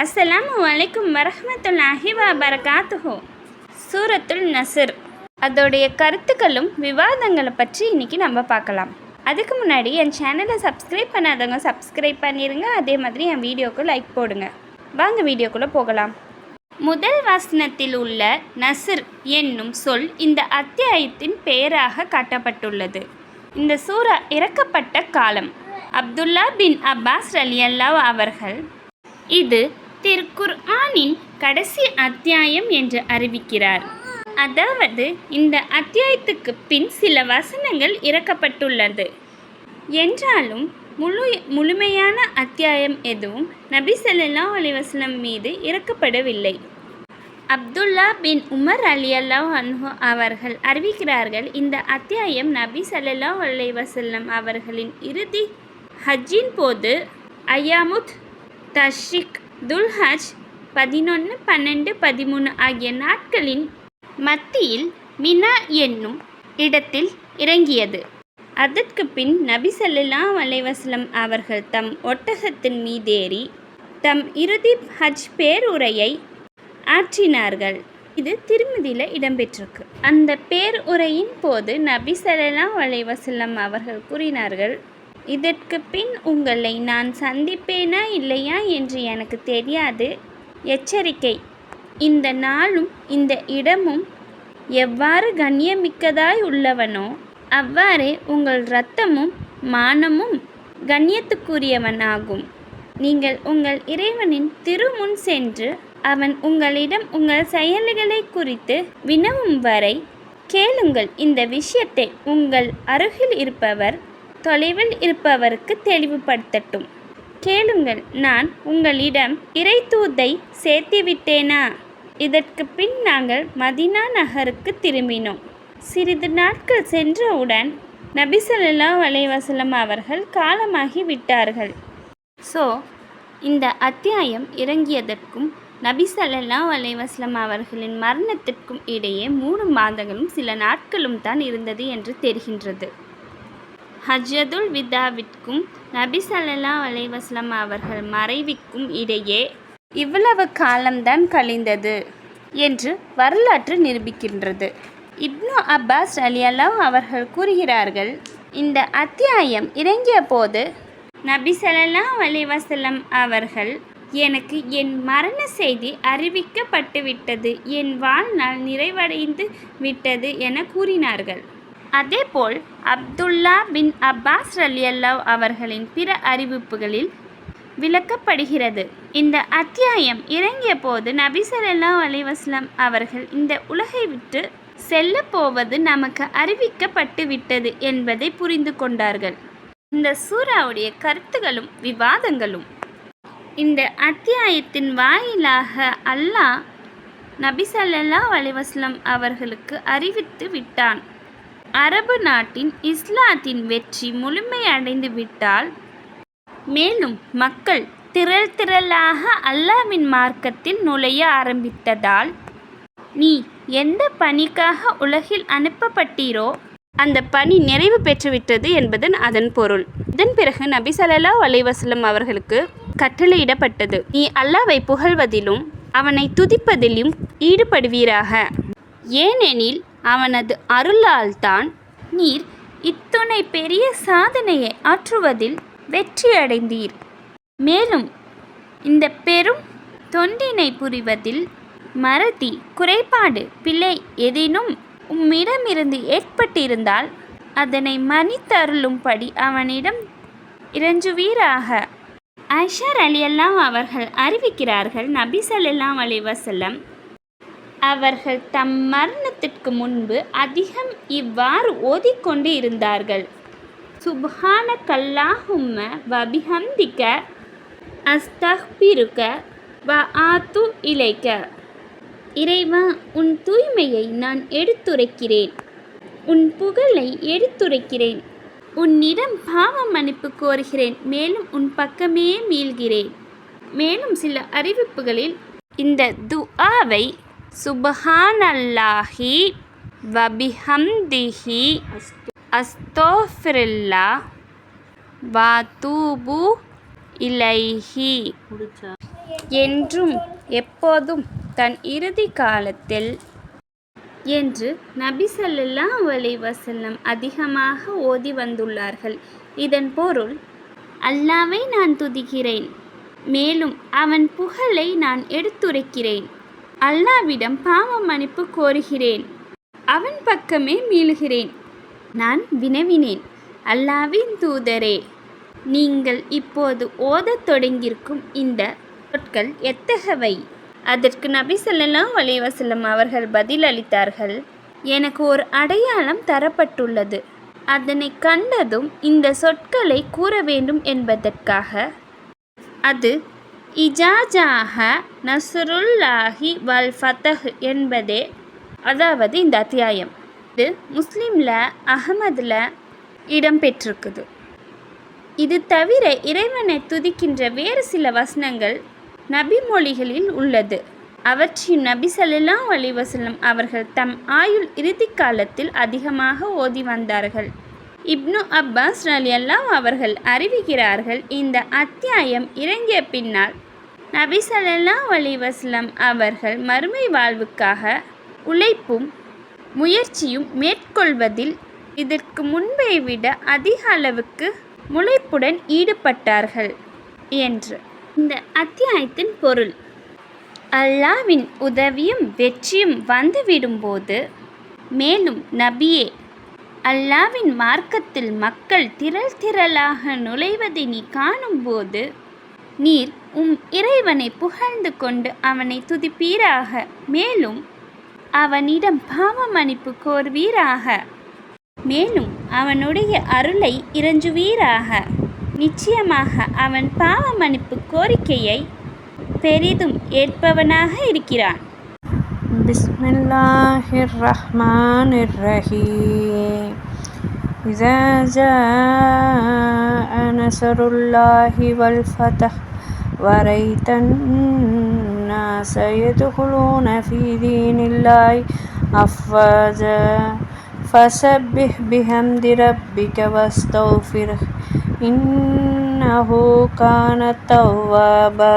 அஸ்ஸலாமு அலைக்கும் வரஹ்மத்துல்லாஹி வபரகாத்துஹு. சூரத்துல் நஸ்ர், அதோடைய கருத்துக்களும் விவாதங்களை பற்றி இன்றைக்கி நம்ம பார்க்கலாம். அதுக்கு முன்னாடி என் சேனலை சப்ஸ்கிரைப் பண்ணாதவங்க சப்ஸ்கிரைப் பண்ணிடுங்க. அதே மாதிரி என் வீடியோக்கு லைக் போடுங்க. வாங்க வீடியோக்குள்ளே போகலாம். முதல் வசனத்தில் உள்ள நஸ்ர் என்னும் சொல் இந்த அத்தியாயத்தின் பெயராக காட்டப்பட்டுள்ளது. இந்த சூரா இறக்கப்பட்ட காலம் அப்துல்லா பின் அப்பாஸ் ரலியல்லாஹு அவர்கள் இது திருக்குர்ஆனின் கடைசி அத்தியாயம் என்று அறிவிக்கிறார். அதாவது இந்த அத்தியாயத்துக்கு பின் சில வசனங்கள் இறக்கப்பட்டுள்ளது என்றாலும் முழுமையான அத்தியாயம் எதுவும் நபி ஸல்லல்லாஹு அலைஹி வஸல்லம் மீது இறக்கப்படவில்லை. அப்துல்லா பின் உமர் ரலியல்லாஹு அன்ஹு அவர்கள் அறிவிக்கிறார்கள், இந்த அத்தியாயம் நபி ஸல்லல்லாஹு அலைஹி வஸல்லம் அவர்களின் இறுதி ஹஜ்ஜின் போது ஐயாமுத் தஷ்ரிக், துல்ஹஜ் 11, 12, 13 ஆகிய நாட்களின் மத்தியில் மினா என்னும் இடத்தில் இறங்கியது. அதற்கு பின் நபி ஸல்லல்லாஹு அலைஹி வஸல்லம் அவர்கள் தம் ஒட்டகத்தின் மீதேறி தம் இறுதி ஹஜ் பேருரையை ஆற்றினார்கள். இது திருமதியில் இடம்பெற்றிருக்கு. அந்த பேருரையின் போது நபி ஸல்லல்லாஹு அலைஹி வஸல்லம் அவர்கள் கூறினார்கள், இதற்கு பின் உங்களை நான் சந்திப்பேனா இல்லையா என்று எனக்கு தெரியாது. எச்சரிக்கை, இந்த நாளும் இந்த இடமும் எவ்வாறு கண்ணியமிக்கதாய் உள்ளவனோ அவ்வாறே உங்கள் இரத்தமும் மானமும் கண்ணியத்துக்குரியவனாகும். நீங்கள் உங்கள் இறைவனின் திருமுன் சென்று அவன் உங்களிடம் உங்கள் செயல்களை குறித்து வினவும் வரை கேளுங்கள். இந்த விஷயத்தை உங்கள் அருகில் இருப்பவர் தொலைவில் இருப்பவருக்கு தெளிவுபடுத்தட்டும். கேளுங்கள், நான் உங்களிடம் இறை தூதை சேர்த்துவிட்டேனா? இதற்கு பின் நாங்கள் மதீனா நகருக்கு திரும்பினோம். சிறிது நாட்கள் சென்றவுடன் நபி ஸல்லல்லாஹு அலைஹி வஸல்லம் அவர்கள் காலமாகி விட்டார்கள். இந்த அத்தியாயம் இறங்கியதற்கும் நபி ஸல்லல்லாஹு அலைஹி வஸல்லம் அவர்களின் மரணத்திற்கும் இடையே 3 மாதங்களும் சில நாட்களும் தான் இருந்தது என்று தெரிகின்றது. ஹஜ்ஜத்துல் விதாவிற்கும் நபி ஸல்லல்லாஹு அலைஹி வஸல்லம் அவர்கள் மறைவிற்கும் இடையே இவ்வளவு காலம்தான் கழிந்தது என்று வரலாற்று நிரூபிக்கின்றது. இப்னு அப்பாஸ் ரலியல்லாஹு அவர்கள் கூறுகிறார்கள், இந்த அத்தியாயம் இறங்கிய போது நபி ஸல்லல்லாஹு அலைஹி வஸல்லம் அவர்கள், எனக்கு என் மரண செய்தி அறிவிக்கப்பட்டுவிட்டது, என் வாழ்நாள் நிறைவடைந்து விட்டது என கூறினார்கள். அதேபோல் அப்துல்லா பின் அப்பாஸ் ரலியல்லாஹு அவர்களின் பிற அறிவிப்புகளில் விளக்கப்படுகிறது. இந்த அத்தியாயம் இறங்கிய போது நபி ஸல்லல்லாஹு அலைஹி வஸல்லம் அவர்கள் இந்த உலகை விட்டு செல்ல போவது நமக்கு அறிவிக்கப்பட்டு விட்டது என்பதை புரிந்து கொண்டார்கள். இந்த சூராவுடைய கருத்துகளும் விவாதங்களும். இந்த அத்தியாயத்தின் வாயிலாக அல்லாஹ் நபி ஸல்லல்லாஹு அலைஹி வஸல்லம் அவர்களுக்கு அறிவித்து விட்டான், அரபு நாட்டின் இஸ்லாத்தின் வெற்றி முழுமையடைந்து விட்டால், மேலும் மக்கள் திரளாக அல்லாஹ்வின் மார்க்கத்தில் நுழைய ஆரம்பித்ததால், நீ எந்த பணிக்காக உலகில் அனுப்பப்பட்டீரோ அந்த பணி நிறைவு பெற்றுவிட்டது என்பது அதன் பொருள். இதன் பிறகு நபி ஸல்லல்லாஹு அலைஹி வஸல்லம் அவர்களுக்கு கட்டளையிடப்பட்டது, நீ அல்லாஹ்வை புகழ்வதிலும் அவனை துதிப்பதிலும் ஈடுபடுவீராக. ஏனெனில் அவனது அருளால்தான் நீர் இத்துணை பெரிய சாதனையை ஆற்றுவதில் வெற்றியடைந்தீர். மேலும் இந்த பெரும் தொண்டினை புரிவதில் மறதி, குறைபாடு, பிழை ஏதேனும் உம்மிடமிருந்து ஏற்பட்டிருந்தால் அதனை மன்னித்தருளும்படி அவனிடம் இறைஞ்சுவீராக. ஆயிஷா ரலியல்லாஹு அவர்கள் அறிவிக்கிறார்கள், நபி ஸல்லல்லாஹு அலைஹி வஸல்லம் அவர்கள் தம் மரணத்திற்கு முன்பு அதிகம் இவ்வாறு ஓதிக்கொண்டு இருந்தார்கள், சுப்ஹானக்கல்லாஹும்ம வபிஹம்திக அஸ்தக்பிருக வ ஆத்து இலைக. இறைவா, உன் தூய்மையை நான் எடுத்துரைக்கிறேன், உன் புகழை எடுத்துரைக்கிறேன், உன்னிடம் பாவ மன்னிப்பு கோருகிறேன், மேலும் உன் பக்கமே மீள்கிறேன். மேலும் சில அறிவிப்புகளில் இந்த துஆவை சுப்ஹானல்லாஹி வபிஹம்திஹி அஸ்தக்ஃபிருல்லாஹ் வ தூபு இலைஹி என்றும் எப்போதும் தன் இறுதி காலத்தில் என்று நபி ஸல்லல்லாஹு அலைஹி வஸல்லம் அதிகமாக ஓதி வந்துள்ளார்கள். இதன் பொருள், அல்லாஹ்வை நான் துதிக்கிறேன், மேலும் அவன் புகழை நான் எடுத்துரைக்கிறேன். அல்லாஹ்விடம் பாவ மன்னிப்பு கோருகிறேன், அவன் பக்கமே மீளுகிறேன். நான் வினவினேன், அல்லாஹ்வின் தூதரே, நீங்கள் இப்போது ஓதத் தொடங்கியிருக்கும் இந்த சொற்கள் எத்தகையவை? அதற்கு நபி ஸல்லல்லாஹு அலைஹி வஸல்லம் அவர்கள் பதில் அளித்தார்கள், எனக்கு ஒரு அடையாளம் தரப்பட்டுள்ளது. அதனை கண்டதும் இந்த சொற்களை கூற வேண்டும் என்பதற்காக. அது இஜாஜாஹ நஸ்ருல்லாஹி வல் ஃபதஹ் என்பதே. அதாவது இந்த அத்தியாயம் இது முஸ்லிமில், அஹமதில் இடம்பெற்றிருக்குது. இது தவிர இறைவனை துதிக்கின்ற வேறு சில வசனங்கள் நபிமொழிகளில் உள்ளது. அவற்றையும் நபி ஸல்லல்லாஹு அலைஹி வஸல்லம் அவர்கள் தம் ஆயுள் இறுதி காலத்தில் அதிகமாக ஓதி வந்தார்கள். இப்னு அப்பாஸ் ரலியல்லாஹு அவர்கள் அறிவிக்கிறார்கள், இந்த அத்தியாயம் இறங்கிய பின்னால் நபி ஸல்லல்லாஹு அலைஹி வஸல்லம் அவர்கள் மறுமை வாழ்வுக்காக உழைப்பும் முயற்சியும் மேற்கொள்வதில் இதற்கு முன்பை விட அதிக அளவுக்கு முனைப்புடன் ஈடுபட்டார்கள் என்று. இந்த அத்தியாயத்தின் பொருள், அல்லாஹ்வின் உதவியும் வெற்றியும் வந்துவிடும்போது, மேலும் நபியே, அல்லாஹ்வின் மார்க்கத்தில் மக்கள் திரளாக நுழைவதை நீ காணும்போது, நீர் இறைவனை புகழ்ந்து கொண்டு அவனை துதிப்பீராக, மேலும் அவனிடம் பாவ மன்னிப்பு கோருவீராக, மேலும் அவனுடைய அருளை இறைஞ்சுவீராக. நிச்சயமாக அவன் பாவ மன்னிப்பு கோரிக்கையை பெரிதும் ஏற்பவனாக இருக்கிறான். பிஸ்மில்லாஹிர் ரஹ்மானிர் ரஹீம். இஸா ஜாஅ நஸ்ருல்லாஹி வல் ஃபதஹ் வரைத்தன் நாஸ யதுகுலூன ஃபீ தீனில்லாஹி அஃவாஜா ஃபஸப்பிஹ் பிஹம்தி ரப்பிக வஸ்தக்ஃபிர்ஹு இன்னஹு கான தவ்வாபா.